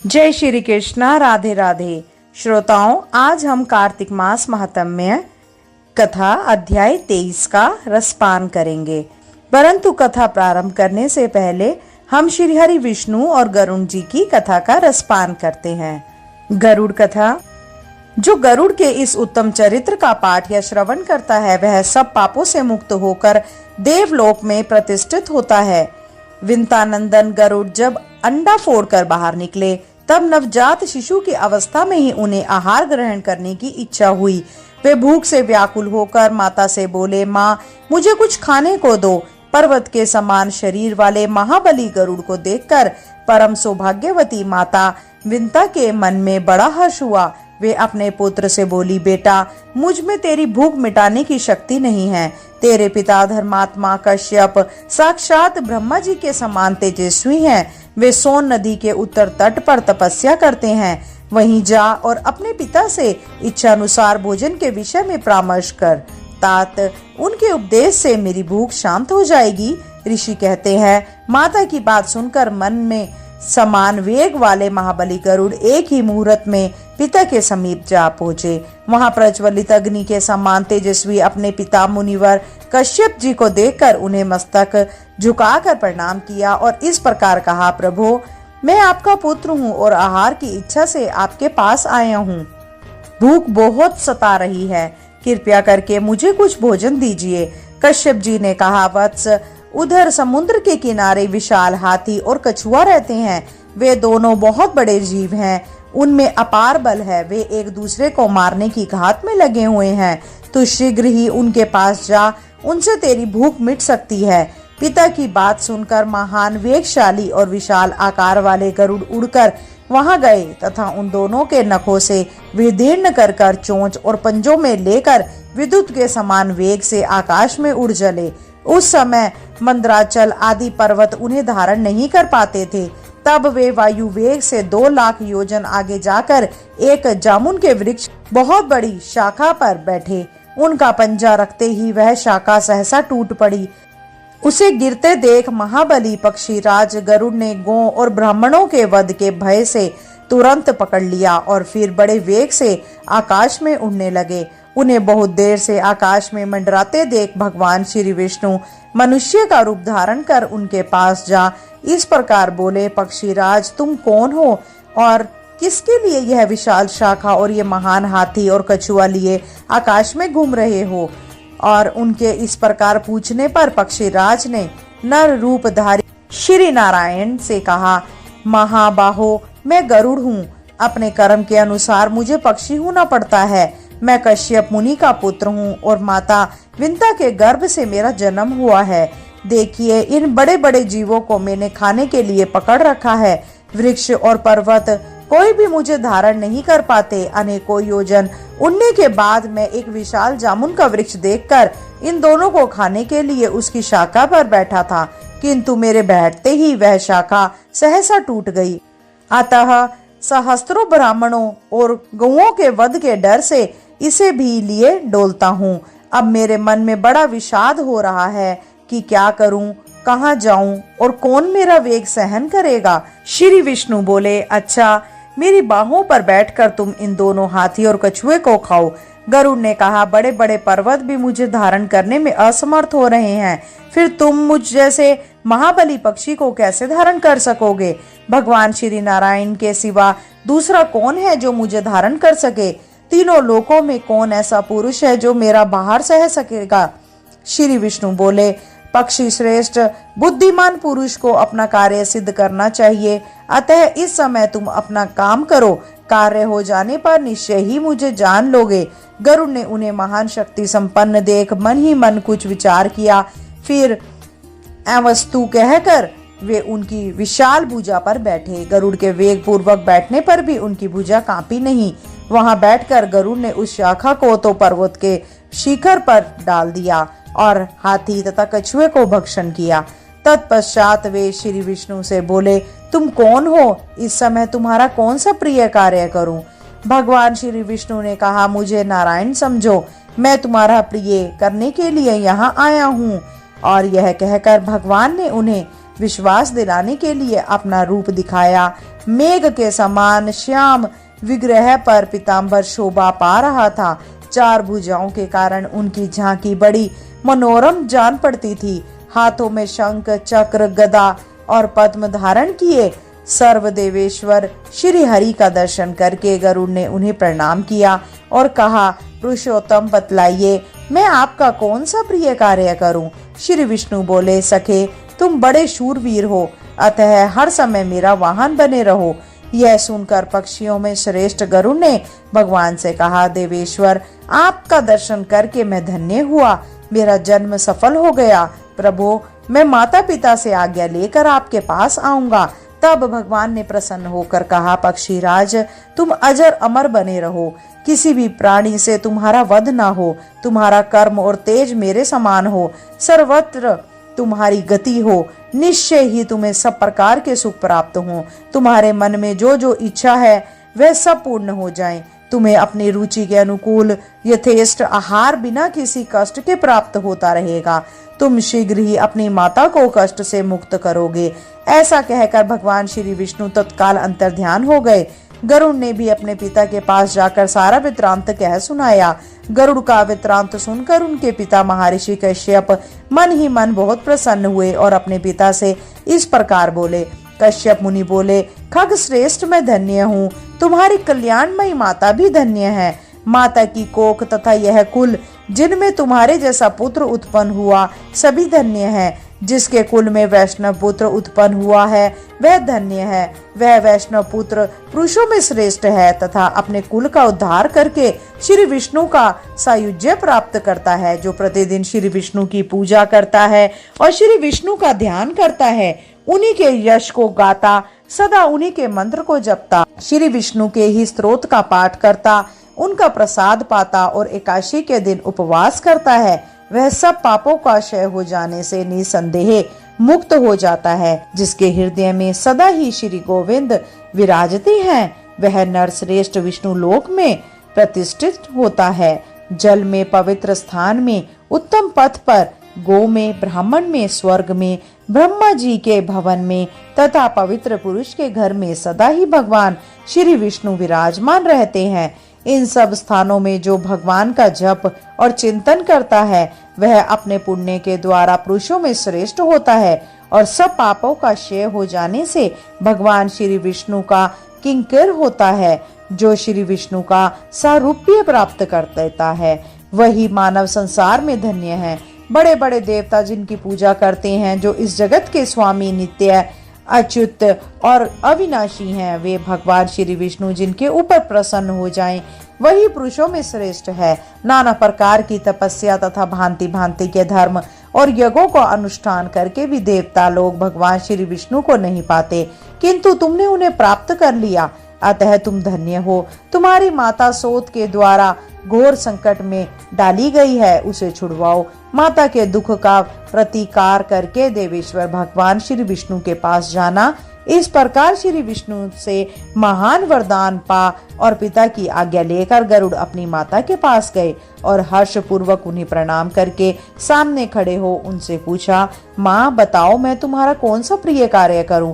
जय श्री कृष्णा। राधे राधे। श्रोताओं, आज हम कार्तिक मास महात्म्य कथा अध्याय 23 का रसपान करेंगे। परंतु कथा प्रारंभ करने से पहले हम श्री हरि विष्णु और गरुड़ जी की कथा का रसपान करते हैं। गरुड़ कथा। जो गरुड़ के इस उत्तम चरित्र का पाठ या श्रवण करता है वह सब पापों से मुक्त होकर देवलोक में प्रतिष्ठित होता है। विंतानंदन गरुड़ जब अंडा फोड़कर बाहर निकले तब नवजात शिशु की अवस्था में ही उन्हें आहार ग्रहण करने की इच्छा हुई। वे भूख से व्याकुल होकर माता से बोले, माँ मुझे कुछ खाने को दो। पर्वत के समान शरीर वाले महाबली गरुड़ को देखकर परम सौभाग्यवती माता विंता के मन में बड़ा हर्ष हुआ। वे अपने पुत्र से बोली, बेटा मुझ में तेरी भूख मिटाने की शक्ति नहीं है। तेरे पिता धर्मात्मा कश्यप साक्षात ब्रह्मा जी के समान तेजस्वी हैं। वे सोन नदी के उत्तर तट पर तपस्या करते हैं। वहीं जा और अपने पिता से इच्छा अनुसार भोजन के विषय में परामर्श कर। तात उनके उपदेश से मेरी भूख शांत हो जाएगी। ऋषि कहते हैं, माता की बात सुनकर मन में समान वेग वाले महाबली गरुड़ एक ही मुहूर्त में पिता के समीप जा पहुंचे। वहां प्रज्वलित अग्नि के समान तेजस्वी अपने पिता मुनिवर कश्यप जी को देखकर उन्हें मस्तक झुकाकर प्रणाम किया और इस प्रकार कहा, प्रभु मैं आपका पुत्र हूँ और आहार की इच्छा से आपके पास आया हूँ। भूख बहुत सता रही है, कृपया करके मुझे कुछ भोजन दीजिए। कश्यप जी ने कहा, वत्स उधर समुद्र के किनारे विशाल हाथी और कछुआ रहते हैं। वे दोनों बहुत बड़े जीव हैं, उनमें अपार बल है। वे एक दूसरे को मारने की घात में लगे हुए हैं। तो शीघ्र ही उनके पास जा, उनसे तेरी भूख मिट सकती है। पिता की बात सुनकर महान वेगशाली और विशाल आकार वाले गरुड़ उड़कर वहां गए तथा उन दोनों के नखों से विदीर्ण कर चोंच और पंजों में लेकर विद्युत के समान वेग से आकाश में उड़ चले। उस समय मंदराचल आदि पर्वत उन्हें धारण नहीं कर पाते थे। तब वे वायु वेग से 2 लाख योजन आगे जाकर एक जामुन के वृक्ष बहुत बड़ी शाखा पर बैठे। उनका पंजा रखते ही वह शाखा सहसा टूट पड़ी। उसे गिरते देख महाबली पक्षीराज गरुड़ ने गौ और ब्राह्मणों के वध के भय से तुरंत पकड़ लिया और फिर बड़े वेग से आकाश में उड़ने लगे। उन्हें बहुत देर से आकाश में मंडराते देख भगवान श्री विष्णु मनुष्य का रूप धारण कर उनके पास जा इस प्रकार बोले, पक्षीराज तुम कौन हो और किसके लिए यह विशाल शाखा और ये महान हाथी और कछुआ लिए आकाश में घूम रहे हो? और उनके इस प्रकार पूछने पर पक्षीराज ने नर रूपधारी श्री नारायण से कहा, महाबाहो मैं गरुड़ हूँ। अपने कर्म के अनुसार मुझे पक्षी होना पड़ता है। मैं कश्यप मुनि का पुत्र हूँ और माता विंता के गर्भ से मेरा जन्म हुआ है। देखिए इन बड़े बड़े जीवों को मैंने खाने के लिए पकड़ रखा है। वृक्ष और पर्वत कोई भी मुझे धारण नहीं कर पाते। अनेकों योजन उड़ने के बाद मैं एक विशाल जामुन का वृक्ष देखकर इन दोनों को खाने के लिए उसकी शाखा पर बैठा था, किंतु मेरे बैठते ही वह शाखा सहसा टूट गई। अतः सहस्त्रों ब्राह्मणों और गौओं के वध के डर से इसे भी लिए डोलता हूँ। अब मेरे मन में बड़ा विषाद हो रहा है कि क्या करूं, कहाँ जाऊं और कौन मेरा वेग सहन करेगा। श्री विष्णु बोले, अच्छा मेरी बाहों पर बैठकर तुम इन दोनों हाथी और कछुए को खाओ। गरुड़ ने कहा, बड़े बड़े पर्वत भी मुझे धारण करने में असमर्थ हो रहे हैं, फिर तुम मुझ जैसे महाबली पक्षी को कैसे धारण कर सकोगे? भगवान श्री नारायण के सिवा दूसरा कौन है जो मुझे धारण कर सके? तीनों लोकों में कौन ऐसा पुरुष है जो मेरा बाहर सह सकेगा? श्री विष्णु बोले, पक्षी श्रेष्ठ बुद्धिमान पुरुष को अपना कार्य सिद्ध करना चाहिए। अतः इस समय तुम अपना काम करो, कार्य हो जाने पर निश्चय ही मुझे जान लोगे। गरुड़ ने उन्हें महान शक्ति संपन्न देख मन ही मन कुछ विचार किया। फिर अवस्तु कहकर वे उनकी विशाल भुजा पर बैठे। गरुड़ के वेग पूर्वक बैठने पर भी उनकी भुजा कांपी नहीं। वहां बैठकर गरुड़ ने उस शाखा को तो पर्वत के शिखर पर डाल दिया और हाथी तथा कछुए को भक्षण किया। तत्पश्चात वे श्री विष्णु से बोले, तुम कौन हो? इस समय तुम्हारा कौन सा प्रिय कार्य करूं? भगवान श्री विष्णु ने कहा, मुझे नारायण समझो, मैं तुम्हारा प्रिय करने के लिए यहाँ आया हूँ। और यह कहकर भगवान ने उन्हें विश्वास दिलाने के लिए अपना रूप दिखाया। मेघ के समान श्याम विग्रह पर पीताम्बर शोभा पा रहा था। 4 भुजाओं के कारण उनकी झांकी बड़ी मनोरम जान पड़ती थी। हाथों में शंख, चक्र, गदा और पद्म धारण किए सर्वदेवेश्वर श्री हरि का दर्शन करके गरुड़ ने उन्हें प्रणाम किया और कहा, पुरुषोत्तम बतलाइए, मैं आपका कौन सा प्रिय कार्य करूं? श्री विष्णु बोले, सखे तुम बड़े शूरवीर हो, अतः हर समय मेरा वाहन बने रहो। यह सुनकर पक्षियों में श्रेष्ठ गरुड़ ने भगवान से कहा, देवेश्वर आपका दर्शन करके मैं धन्य हुआ, मेरा जन्म सफल हो गया। प्रभु मैं माता पिता से आज्ञा लेकर आपके पास आऊंगा। तब भगवान ने प्रसन्न होकर कहा, पक्षीराज तुम अजर अमर बने रहो, किसी भी प्राणी से तुम्हारा वध ना हो, तुम्हारा कर्म और तेज मेरे समान हो, सर्वत्र तुम्हारी गति हो, निश्चय ही तुम्हें सब प्रकार के सुख प्राप्त हो, तुम्हारे मन में जो जो इच्छा है वह सब पूर्ण हो जाए, तुम्हें अपनी रुचि के अनुकूल यथेष्ट आहार बिना किसी कष्ट के प्राप्त होता रहेगा, तुम शीघ्र ही अपनी माता को कष्ट से मुक्त करोगे। ऐसा कहकर भगवान श्री विष्णु तत्काल अंतर्ध्यान हो गए। गरुड़ ने भी अपने पिता के पास जाकर सारा वृत्तांत कह सुनाया। गरुड़ का वृत्तांत सुनकर उनके पिता महर्षि कश्यप मन ही मन बहुत प्रसन्न हुए और अपने पिता से इस प्रकार बोले। कश्यप मुनि बोले, खग श्रेष्ठ मैं धन्य हूँ, तुम्हारी कल्याणमयी माता भी धन्य है। माता की कोख तथा यह कुल जिनमें तुम्हारे जैसा पुत्र उत्पन्न हुआ सभी धन्य है। जिसके कुल में वैष्णव पुत्र उत्पन्न हुआ है वह धन्य है। वह वैष्णव पुत्र पुरुषों में श्रेष्ठ है तथा अपने कुल का उद्धार करके श्री विष्णु का सायुज्य प्राप्त करता है। जो प्रतिदिन श्री विष्णु की पूजा करता है और श्री विष्णु का ध्यान करता है, उन्हीं के यश को गाता, सदा उन्हीं के मंत्र को जपता, श्री विष्णु के ही स्तोत्र का पाठ करता, उनका प्रसाद पाता और एकादशी के दिन उपवास करता है, वह सब पापों का क्षय हो जाने से निसंदेह मुक्त हो जाता है। जिसके हृदय में सदा ही श्री गोविंद विराजते हैं, वह नर श्रेष्ठ विष्णु लोक में प्रतिष्ठित होता है। जल में, पवित्र स्थान में, उत्तम पथ पर, गो में, ब्राह्मण में, स्वर्ग में, ब्रह्मा जी के भवन में तथा पवित्र पुरुष के घर में सदा ही भगवान श्री विष्णु विराजमान रहते हैं। इन सब स्थानों में जो भगवान का जप और चिंतन करता है वह अपने पुण्य के द्वारा पुरुषों में श्रेष्ठ होता है और सब पापों का क्षय हो जाने से भगवान श्री विष्णु का किंकर होता है। जो श्री विष्णु का सारूप्य प्राप्त कर देता है वही मानव संसार में धन्य है। बड़े बड़े देवता जिनकी पूजा करते हैं, जो इस जगत के स्वामी, नित्य, अच्युत और अविनाशी हैं, वे भगवान श्री विष्णु जिनके ऊपर प्रसन्न हो जाएं, वही पुरुषों में श्रेष्ठ है। नाना प्रकार की तपस्या तथा भांति भांति के धर्म और यज्ञों का अनुष्ठान करके भी देवता लोग भगवान श्री विष्णु को नहीं पाते, किंतु तुमने उन्हें प्राप्त कर लिया, अतः तुम धन्य हो। तुम्हारी माता सोत के द्वारा घोर संकट में डाली गई है, उसे छुड़वाओ। माता के दुख का प्रतिकार करके देवेश्वर भगवान श्री विष्णु के पास जाना। इस प्रकार श्री विष्णु से महान वरदान पा और पिता की आज्ञा लेकर गरुड़ अपनी माता के पास गए और हर्ष पूर्वक उन्हें प्रणाम करके सामने खड़े हो उनसे पूछा, माँ बताओ मैं तुम्हारा कौन सा प्रिय कार्य करूं?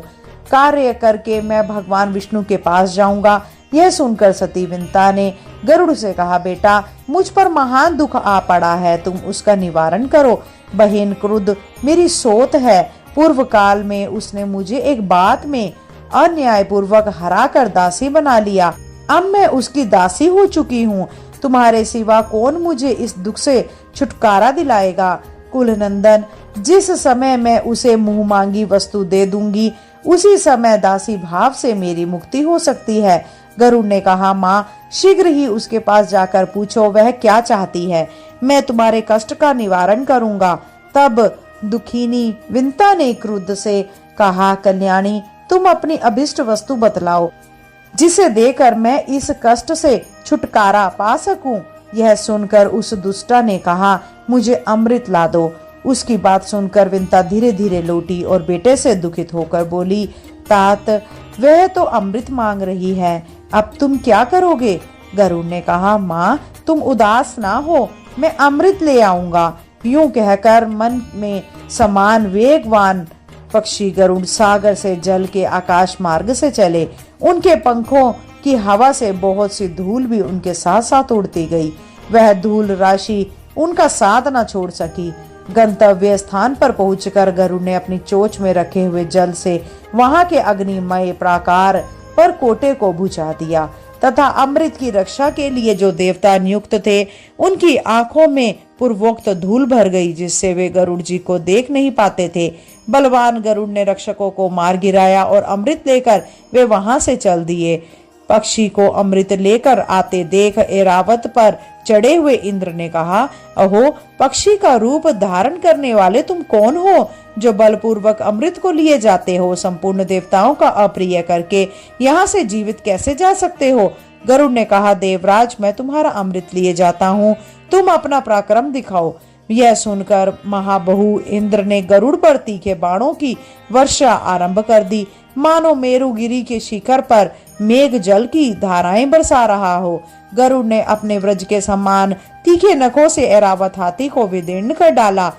कार्य करके मैं भगवान विष्णु के पास जाऊंगा। यह सुनकर सती विंता ने गरुड़ से कहा, बेटा मुझ पर महान दुख आ पड़ा है, तुम उसका निवारण करो। बहन क्रुद्ध मेरी सोत है, पूर्व काल में उसने मुझे एक बात में अन्याय पूर्वक हरा कर दासी बना लिया, अब मैं उसकी दासी हो चुकी हूँ। तुम्हारे सिवा कौन मुझे इस दुख से छुटकारा दिलाएगा? कुलनंदन, जिस समय मैं उसे मुंह मांगी वस्तु दे दूंगी उसी समय दासी भाव से मेरी मुक्ति हो सकती है। गरुड़ ने कहा, माँ शीघ्र ही उसके पास जाकर पूछो वह क्या चाहती है, मैं तुम्हारे कष्ट का निवारण करूंगा। तब दुखिनी विंता ने क्रुद्ध से कहा, कल्याणी तुम अपनी अभिष्ट वस्तु बतलाओ जिसे देकर मैं इस कष्ट से छुटकारा पा सकूं। यह सुनकर उस दुष्टा ने कहा, मुझे अमृत ला दो। उसकी बात सुनकर विंता धीरे धीरे लौटी और बेटे से दुखित होकर बोली, तात वह तो अमृत मांग रही है, अब तुम क्या करोगे? गरुड़ ने कहा, माँ तुम उदास ना हो, मैं अमृत ले आऊंगा। यूं कहकर मन में समान वेगवान पक्षी गरुड़ सागर से जल के आकाश मार्ग से चले। उनके पंखों की हवा से बहुत सी धूल भी उनके साथ साथ उड़ती गई। वह धूल राशि उनका साथ न छोड़ सकी। गंतव्य स्थान पर पहुंचकर गरुड़ ने अपनी चोंच में रखे हुए जल से वहां के अग्निमय प्राकार पर कोटे को बुझा दिया तथा अमृत की रक्षा के लिए जो देवता नियुक्त थे उनकी आंखों में पूर्वोक्त धूल भर गई, जिससे वे गरुड़ जी को देख नहीं पाते थे। बलवान गरुड़ ने रक्षकों को मार गिराया और अमृत लेकर वे वहां से चल दिए। पक्षी को अमृत लेकर आते देख ऐरावत पर चढ़े हुए इंद्र ने कहा, अहो पक्षी का रूप धारण करने वाले तुम कौन हो जो बलपूर्वक अमृत को लिए जाते हो? संपूर्ण देवताओं का अप्रिय करके यहाँ से जीवित कैसे जा सकते हो? गरुड़ ने कहा, देवराज मैं तुम्हारा अमृत लिए जाता हूँ, तुम अपना पराक्रम दिखाओ। यह सुनकर महाबहु इंद्र ने गरुड़ पर तीखे बाणों की वर्षा आरंभ कर दी, मानो मेरुगिरी के शिखर पर मेघ जल की धाराएं बरसा रहा हो। गरुड़ ने अपने व्रज के समान तीखे नखों से ऐरावत हाथी को विदीर्ण कर डाला।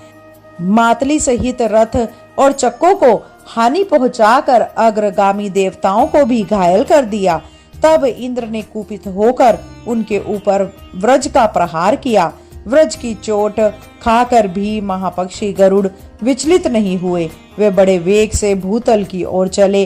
मातली सहित रथ और चक्कों को हानि पहुंचाकर अग्रगामी देवताओं को भी घायल कर दिया। तब इंद्र ने कुपित होकर उनके ऊपर व्रज का प्रहार किया। व्रज की चोट खाकर भी महापक्षी गरुड़ विचलित नहीं हुए। वे बड़े वेग से भूतल की ओर चले।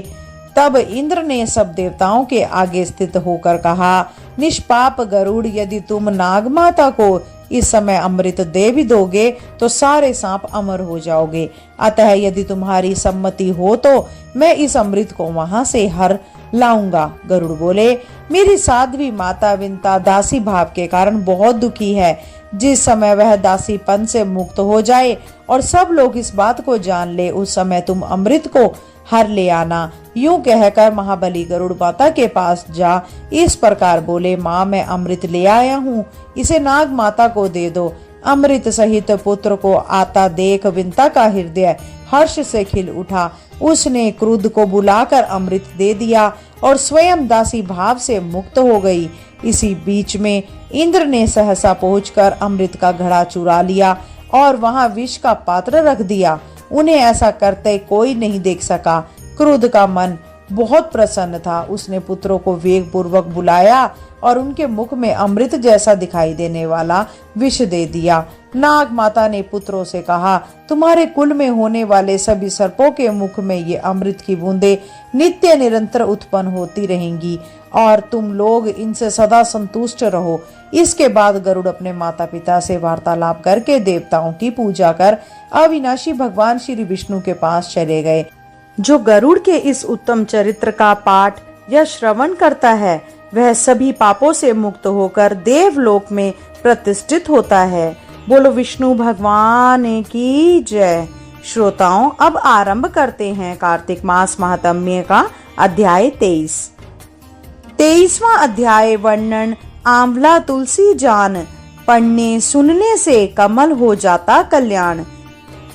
तब इंद्र ने सब देवताओं के आगे स्थित होकर कहा, निष्पाप गरुड़, यदि तुम नागमाता को इस समय अमृत दे भी दोगे तो सारे सांप अमर हो जाओगे। अतः यदि तुम्हारी सम्मति हो तो मैं इस अमृत को वहां से हर लाऊंगा। गरुड़ बोले, मेरी साध्वी माता विंता दासी भाव के कारण बहुत दुखी है। जिस समय वह दासीपन से मुक्त हो जाए और सब लोग इस बात को जान ले, उस समय तुम अमृत को हर ले आना। यूं कहकर महाबली गरुड़ माता के पास जा इस प्रकार बोले, माँ मैं अमृत ले आया हूँ, इसे नाग माता को दे दो। अमृत सहित पुत्र को आता देख विंता का हृदय हर्ष से खिल उठा। उसने क्रुद्ध को बुलाकर अमृत दे दिया और स्वयं दासी भाव से मुक्त हो गई। इसी बीच में इंद्र ने सहसा पहुंचकर अमृत का घड़ा चुरा लिया और वहां विष का पात्र रख दिया। उन्हें ऐसा करते कोई नहीं देख सका। क्रोध का मन बहुत प्रसन्न था। उसने पुत्रों को वेग पूर्वक बुलाया और उनके मुख में अमृत जैसा दिखाई देने वाला विष दे दिया। नाग माता ने पुत्रों से कहा, तुम्हारे कुल में होने वाले सभी सर्पों के मुख में ये अमृत की बूंदें नित्य निरंतर उत्पन्न होती रहेंगी और तुम लोग इनसे सदा संतुष्ट रहो। इसके बाद गरुड़ अपने माता पिता से वार्तालाप करके देवताओं की पूजा कर अविनाशी भगवान श्री विष्णु के पास चले गए। जो गरुड़ के इस उत्तम चरित्र का पाठ या श्रवण करता है वह सभी पापों से मुक्त होकर देवलोक में प्रतिष्ठित होता है। बोलो विष्णु भगवान की जय। श्रोताओं, अब आरंभ करते हैं कार्तिक मास महात्म्य का अध्याय 23। 23वां अध्याय वर्णन आंवला तुलसी जान, पढ़ने सुनने से कमल हो जाता कल्याण।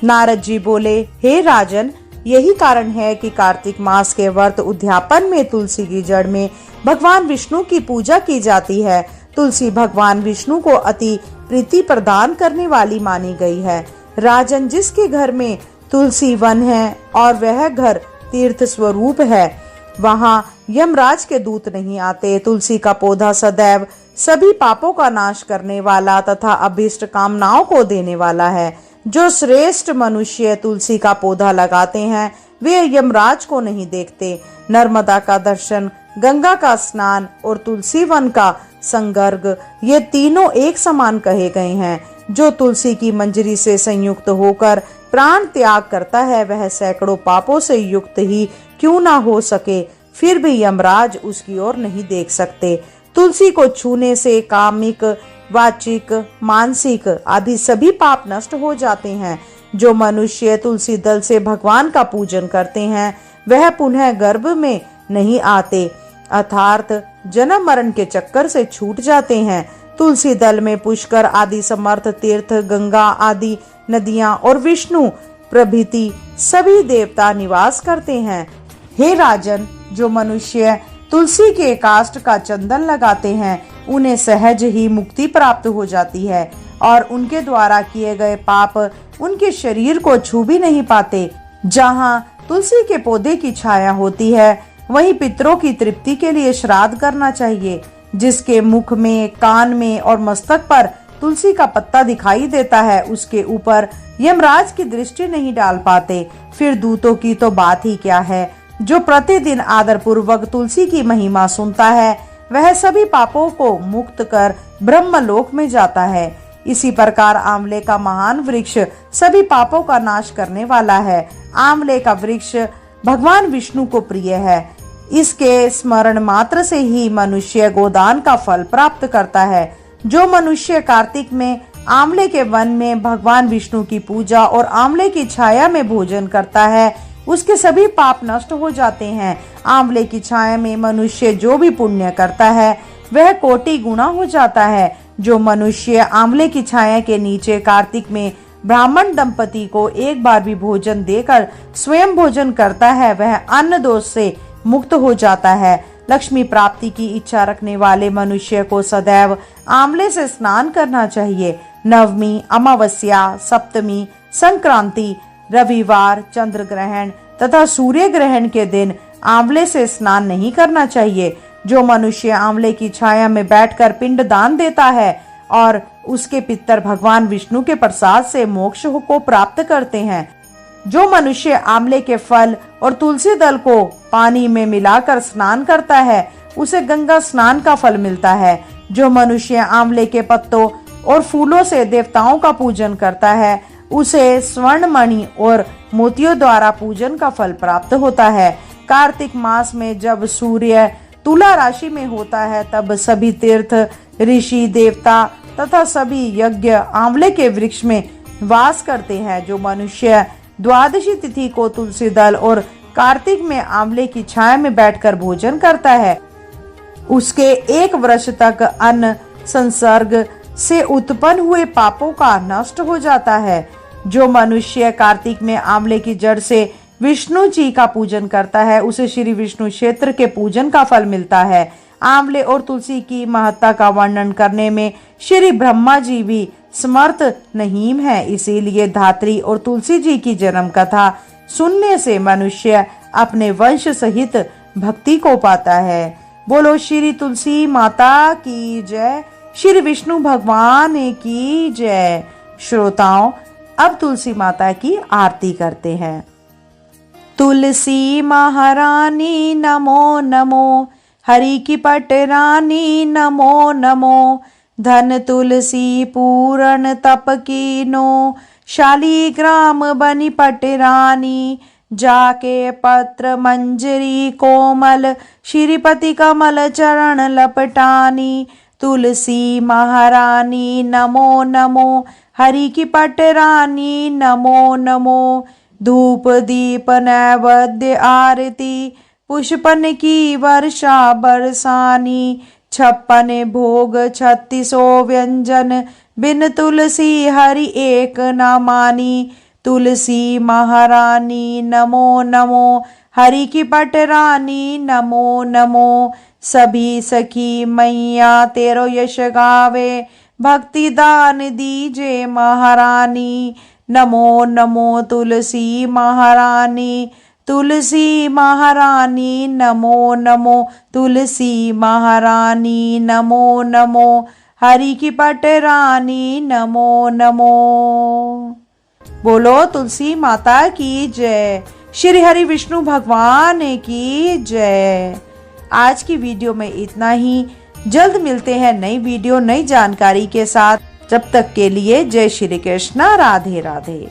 नारद जी बोले, हे राजन, यही कारण है कि कार्तिक मास के व्रत उद्यापन में तुलसी की जड़ में भगवान विष्णु की पूजा की जाती है। तुलसी भगवान विष्णु को अति प्रीति प्रदान करने वाली मानी गई है। राजन, जिसके घर में तुलसी वन है और वह घर तीर्थ स्वरूप है, वहाँ यमराज के दूत नहीं आते। तुलसी का पौधा सदैव सभी पापों का नाश करने वाला तथा अभीष्ट कामनाओं को देने वाला है। जो श्रेष्ठ मनुष्य तुलसी का पौधा लगाते हैं वे यमराज को नहीं देखते। नर्मदा का दर्शन, गंगा का स्नान और तुलसी वन का संगर्ग, ये तीनों एक समान कहे गए हैं। जो तुलसी की मंजरी से संयुक्त होकर प्राण त्याग करता है वह सैकड़ों पापों से युक्त ही क्यों ना हो सके, फिर भी यमराज उसकी ओर नहीं देख सकते। तुलसी को छूने से कामिक, वाचिक, मानसिक आदि सभी पाप नष्ट हो जाते हैं। जो मनुष्य तुलसी दल से भगवान का पूजन करते हैं वह पुनः गर्भ में नहीं आते, अर्थात जन्म मरण के चक्कर से छूट जाते हैं। तुलसी दल में पुष्कर आदि समर्थ तीर्थ, गंगा आदि नदियां और विष्णु प्रभृति सभी देवता निवास करते हैं। हे राजन, जो मनुष्य तुलसी के काष्ठ का चंदन लगाते हैं उन्हें सहज ही मुक्ति प्राप्त हो जाती है और उनके द्वारा किए गए पाप उनके शरीर को छू भी नहीं पाते। जहाँ तुलसी के पौधे की छाया होती है। वहीं पितरों की तृप्ति के लिए श्राद्ध करना चाहिए। जिसके मुख में, कान में और मस्तक पर तुलसी का पत्ता दिखाई देता है, उसके ऊपर यमराज की दृष्टि नहीं डाल पाते। फिर दूतों की तो बात ही क्या है। जो प्रतिदिन आदर पूर्वक तुलसी की महिमा सुनता है, वह सभी पापों को मुक्त कर ब्रह्मलोक में जाता है। इसी प्रकार आंवले का महान वृक्ष सभी पापों का नाश करने वाला है। आंवले का वृक्ष भगवान विष्णु को प्रिय है। इसके स्मरण मात्र से ही मनुष्य गोदान का फल प्राप्त करता है। जो मनुष्य कार्तिक में आंवले के वन में भगवान विष्णु की पूजा और आंवले की छाया में भोजन करता है, उसके सभी पाप नष्ट हो जाते हैं। आंवले की छाया में मनुष्य जो भी पुण्य करता है, वह कोटि गुना हो जाता है। जो मनुष्य आंवले की छाया के नीचे कार्तिक में ब्राह्मण दंपति को एक बार भी भोजन देकर स्वयं भोजन करता है, वह अन्न दोष से मुक्त हो जाता है। लक्ष्मी प्राप्ति की इच्छा रखने वाले मनुष्य को सदैव आंवले से स्नान करना चाहिए। नवमी, अमावस्या, सप्तमी, संक्रांति, रविवार, चंद्र ग्रहण तथा सूर्य ग्रहण के दिन आंवले से स्नान नहीं करना चाहिए। जो मनुष्य आंवले की छाया में बैठकर पिंड दान देता है और उसके पितर भगवान विष्णु के प्रसाद से मोक्ष को प्राप्त करते हैं। जो मनुष्य आंवले के फल और तुलसी दल को पानी में मिलाकर स्नान करता है, उसे गंगा स्नान का फल मिलता है। जो मनुष्य आंवले के पत्तों और फूलों से देवताओं का पूजन करता है, उसे स्वर्ण मणि और मोतियों द्वारा पूजन का फल प्राप्त होता है। कार्तिक मास में जब सूर्य तुला राशि में होता है, तब सभी तीर्थ, ऋषि, देवता तथा सभी यज्ञ आंवले के वृक्ष में वास करते हैं। जो मनुष्य द्वादशी तिथि को तुलसी दल और कार्तिक में आंवले की छाया में बैठकर भोजन करता है, उसके 1 वर्ष तक अन्न संसर्ग से उत्पन्न हुए पापों का नष्ट हो जाता है। जो मनुष्य कार्तिक में आंवले की जड़ से विष्णु जी का पूजन करता है, उसे श्री विष्णु क्षेत्र के पूजन का फल मिलता है। आंवले और तुलसी की महत्ता का वर्णन करने में श्री ब्रह्मा जी भी समर्थ नहीं है। इसीलिए धात्री और तुलसी जी की जन्म कथा सुनने से मनुष्य अपने वंश सहित भक्ति को पाता है। बोलो श्री तुलसी माता की जय, श्री विष्णु भगवान की जय। श्रोताओं, अब तुलसी माता की आरती करते हैं। तुलसी महारानी नमो नमो, हरि की पटरानी नमो नमो। धन तुलसी पूरण तप कीनो, शालीग्राम बनी पटरानी। जाके पत्र मंजरी कोमल, श्रीपति कमल चरण लपटानी। तुलसी महारानी नमो नमो, हरि की पटरानी नमो नमो। धूप दीप नैवेद्य आरती, पुष्पन की वर्षा बरसानी। 56 भोग 36 व्यंजन, बिन तुलसी हरि एक न मानी। तुलसी महारानी नमो नमो, हरि की पटरानी नमो नमो। सभी सखी मैया तेरो यश गावे, भक्ति दान दीजे महारानी। नमो नमो तुलसी महारानी, तुलसी महारानी नमो नमो। तुलसी महारानी नमो नमो, हरि की पटरानी नमो नमो। बोलो तुलसी माता की जय, श्री हरि विष्णु भगवान की जय। आज की वीडियो में इतना ही। जल्द मिलते हैं नई वीडियो, नई जानकारी के साथ। जब तक के लिए जय श्री कृष्णा, राधे राधे।